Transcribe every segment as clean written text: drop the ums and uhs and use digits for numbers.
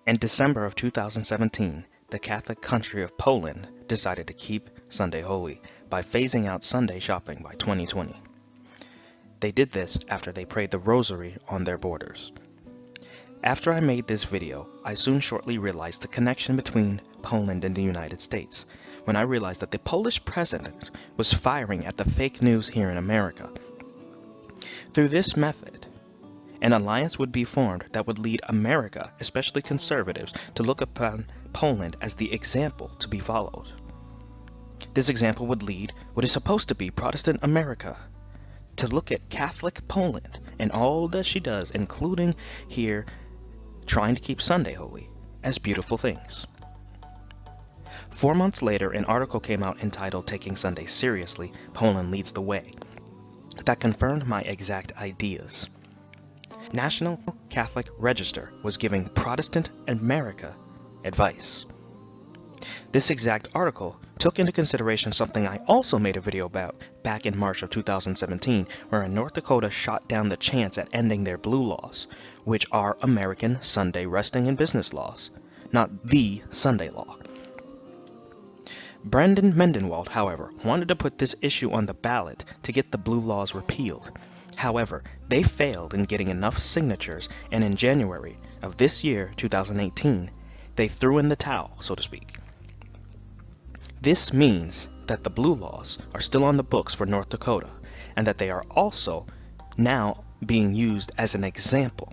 In December of 2017, the Catholic country of Poland decided to keep Sunday holy by phasing out Sunday shopping by 2020. They did this after they prayed the rosary on their borders. After I made this video, I soon shortly realized the connection between Poland and the United States, when I realized that the Polish president was firing at the fake news here in America. Through this method, an alliance would be formed that would lead America, especially conservatives, to look upon Poland as the example to be followed. This example would lead what is supposed to be Protestant America to look at Catholic Poland and all that she does, including here trying to keep Sunday holy, as beautiful things. 4 months later, an article came out entitled "Taking Sunday Seriously, Poland Leads the Way," that confirmed my exact ideas. National Catholic Register was giving Protestant America advice. This exact article took into consideration something I also made a video about back in March of 2017, where North Dakota shot down the chance at ending their blue laws, which are American Sunday resting and business laws, not the Sunday law. Brendan Mendenwald, however, wanted to put this issue on the ballot to get the blue laws repealed. However, they failed in getting enough signatures, and in January of this year, 2018, they threw in the towel, so to speak. This means that the blue laws are still on the books for North Dakota, and that they are also now being used as an example.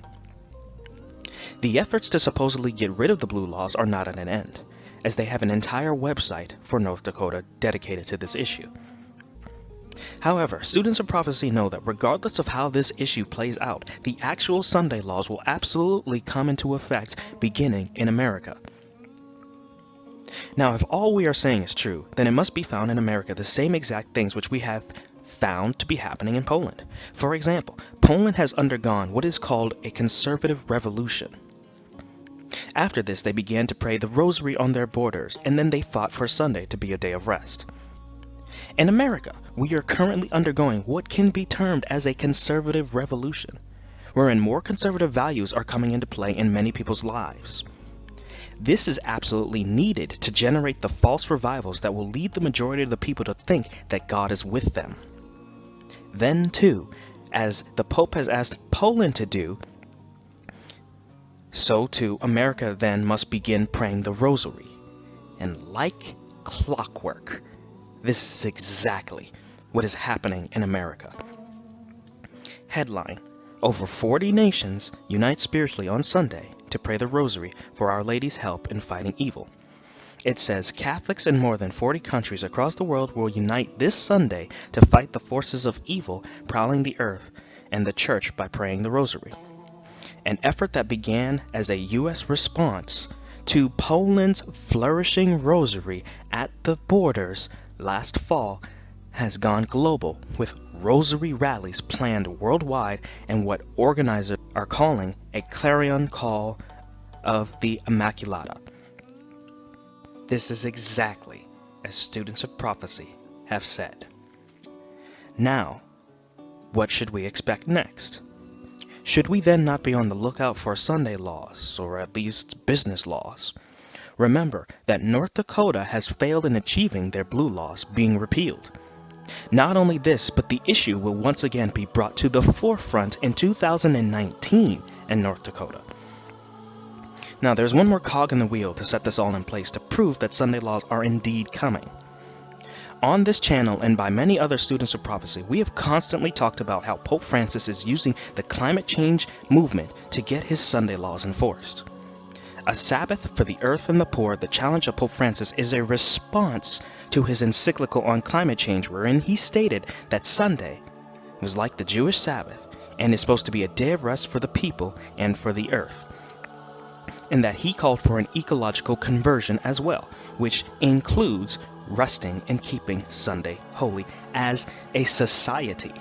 The efforts to supposedly get rid of the blue laws are not at an end, as they have an entire website for North Dakota dedicated to this issue. However, students of prophecy know that regardless of how this issue plays out, the actual Sunday laws will absolutely come into effect beginning in America. Now, if all we are saying is true, then it must be found in America the same exact things which we have found to be happening in Poland. For example, Poland has undergone what is called a conservative revolution. After this, they began to pray the rosary on their borders, and then they fought for Sunday to be a day of rest. In America, we are currently undergoing what can be termed as a conservative revolution, wherein more conservative values are coming into play in many people's lives. This is absolutely needed to generate the false revivals that will lead the majority of the people to think that God is with them. Then, too, as the Pope has asked Poland to do, so too America then must begin praying the rosary. And like clockwork, this is exactly what is happening in America. Headline: Over 40 nations unite spiritually on Sunday to pray the rosary for Our Lady's help in fighting evil. It says Catholics in more than 40 countries across the world will unite this Sunday to fight the forces of evil prowling the earth and the church by praying the rosary. An effort that began as a U.S. response to Poland's flourishing rosary at the borders last fall has gone global, with rosary rallies planned worldwide and what organizers are calling a clarion call of the Immaculata. This is exactly as students of prophecy have said. Now, what should we expect next? Should we then not be on the lookout for Sunday laws, or at least business laws? Remember that North Dakota has failed in achieving their blue laws being repealed. Not only this, but the issue will once again be brought to the forefront in 2019 in North Dakota. Now, there's one more cog in the wheel to set this all in place to prove that Sunday laws are indeed coming. On this channel and by many other students of prophecy, we have constantly talked about how Pope Francis is using the climate change movement to get his Sunday laws enforced. A Sabbath for the earth and the poor, the challenge of Pope Francis is a response to his encyclical on climate change, wherein he stated that Sunday was like the Jewish Sabbath and is supposed to be a day of rest for the people and for the earth, and that he called for an ecological conversion as well, which includes resting and keeping Sunday holy as a society.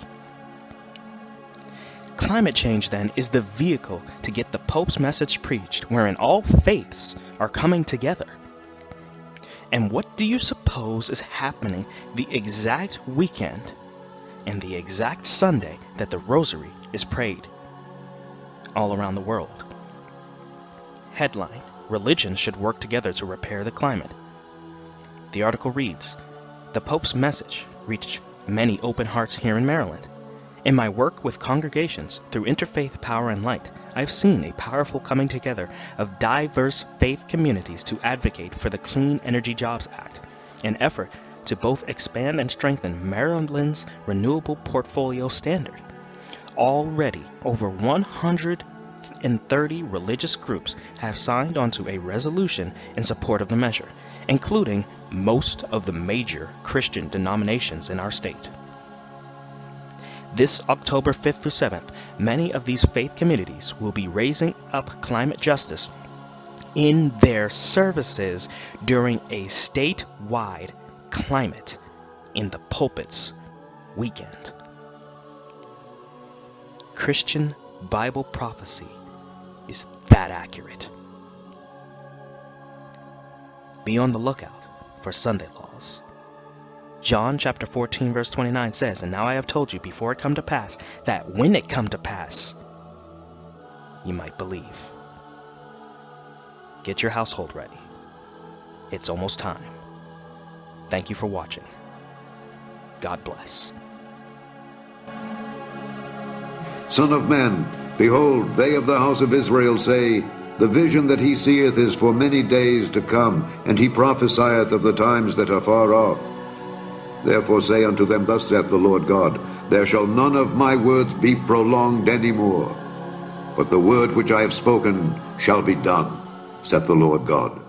Climate change, then, is the vehicle to get the Pope's message preached, wherein all faiths are coming together. And what do you suppose is happening the exact weekend and the exact Sunday that the Rosary is prayed all around the world? Headline: religions should work together to repair the climate. The article reads, "The Pope's message reached many open hearts here in Maryland. In my work with congregations through Interfaith Power and Light, I have seen a powerful coming together of diverse faith communities to advocate for the Clean Energy Jobs Act, an effort to both expand and strengthen Maryland's renewable portfolio standard. Already, over 130 religious groups have signed onto a resolution in support of the measure, including most of the major Christian denominations in our state. This October 5th through 7th, many of these faith communities will be raising up climate justice in their services during a statewide Climate in the Pulpits weekend." Christian Bible prophecy is that accurate. Be on the lookout for Sunday laws. John chapter 14 verse 29 says, "And now I have told you before it come to pass, that when it come to pass, you might believe." Get your household ready. It's almost time. Thank you for watching. God bless. Son of man, behold, they of the house of Israel say, The vision that he seeth is for many days to come, and he prophesieth of the times that are far off. Therefore say unto them, Thus saith the Lord God, There shall none of my words be prolonged any more, but the word which I have spoken shall be done, saith the Lord God.